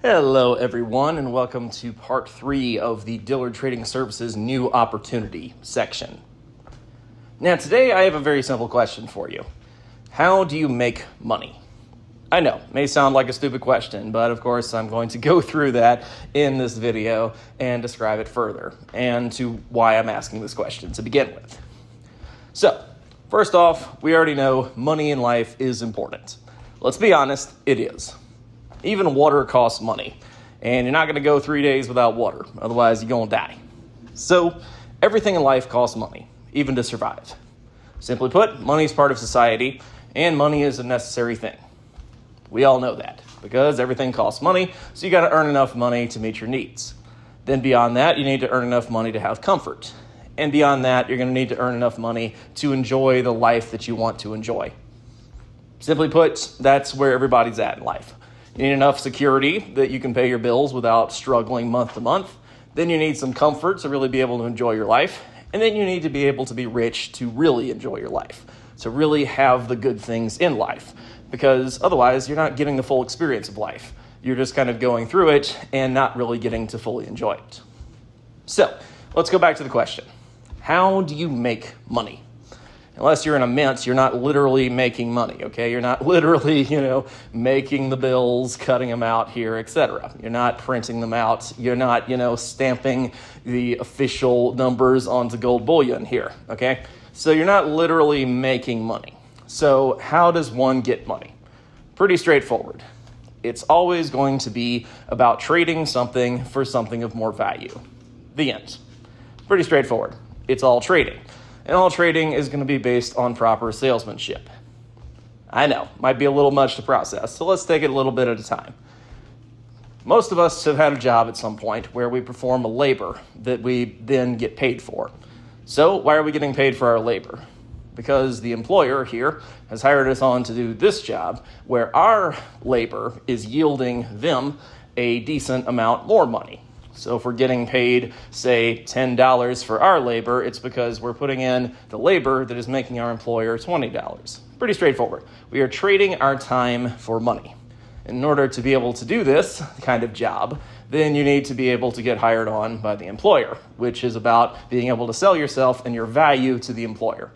Hello everyone, and welcome to part 3 of the Dillard Trading Services New Opportunity section. Now today I have a very simple question for you. How do you make money? I know, it may sound like a stupid question, but of course I'm going to go through that in this video and describe it further, and to why I'm asking this question to begin with. So, first off, we already know money in life is important. Let's be honest, it is. Even water costs money, and you're not going to go 3 days without water, otherwise you're going to die. So everything in life costs money, even to survive. Simply put, money is part of society, and money is a necessary thing. We all know that, because everything costs money, so you got to earn enough money to meet your needs. Then beyond that, you need to earn enough money to have comfort. And beyond that, you're going to need to earn enough money to enjoy the life that you want to enjoy. Simply put, that's where everybody's at in life. You need enough security that you can pay your bills without struggling month to month. Then you need some comfort to really be able to enjoy your life. And then you need to be able to be rich to really enjoy your life, to really have the good things in life. Because otherwise, you're not getting the full experience of life. You're just kind of going through it and not really getting to fully enjoy it. So, let's go back to the question. How do you make money? Unless you're in a mint, you're not literally making money, okay? You're not literally, making the bills, cutting them out here, etc. You're not printing them out. You're not, stamping the official numbers onto gold bullion here, okay? So you're not literally making money. So how does one get money? Pretty straightforward. It's always going to be about trading something for something of more value. The end. Pretty straightforward. It's all trading. And all trading is going to be based on proper salesmanship. I know, might be a little much to process, so let's take it a little bit at a time. Most of us have had a job at some point where we perform a labor that we then get paid for. So why are we getting paid for our labor? Because the employer here has hired us on to do this job where our labor is yielding them a decent amount more money. So if we're getting paid, say, $10 for our labor, it's because we're putting in the labor that is making our employer $20. Pretty straightforward. We are trading our time for money. In order to be able to do this kind of job, then you need to be able to get hired on by the employer, which is about being able to sell yourself and your value to the employer.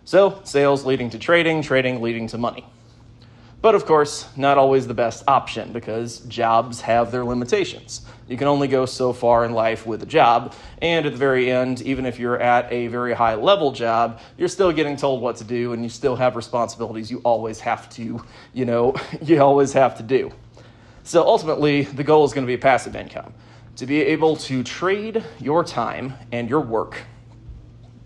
So sales leading to trading, trading leading to money. But of course, not always the best option because jobs have their limitations. You can only go so far in life with a job, and at the very end, even if you're at a very high level job, you're still getting told what to do and you still have responsibilities you always have to, do. So ultimately, the goal is going to be passive income. To be able to trade your time and your work,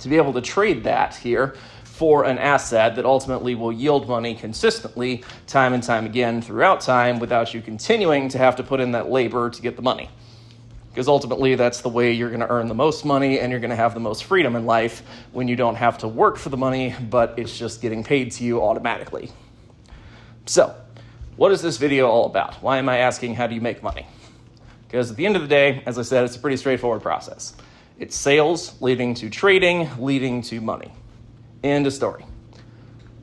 to be able to trade that here for an asset that ultimately will yield money consistently time and time again throughout time without you continuing to have to put in that labor to get the money. Because ultimately that's the way you're going to earn the most money and you're going to have the most freedom in life when you don't have to work for the money, but it's just getting paid to you automatically. So, what is this video all about? Why am I asking how do you make money? Because at the end of the day, as I said, it's a pretty straightforward process. It's sales leading to trading, leading to money. End of story.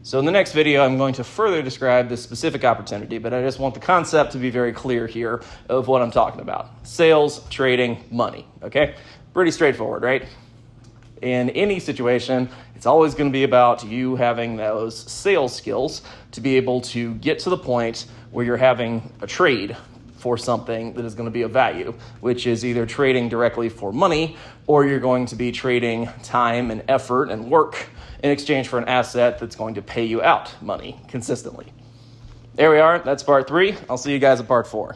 So in the next video, I'm going to further describe this specific opportunity, but I just want the concept to be very clear here of what I'm talking about. Sales, trading, money, okay? Pretty straightforward, right? In any situation, it's always going to be about you having those sales skills to be able to get to the point where you're having a trade for something that is going to be of value, which is either trading directly for money or you're going to be trading time and effort and work in exchange for an asset that's going to pay you out money consistently. There we are. That's part 3. I'll see you guys at part 4.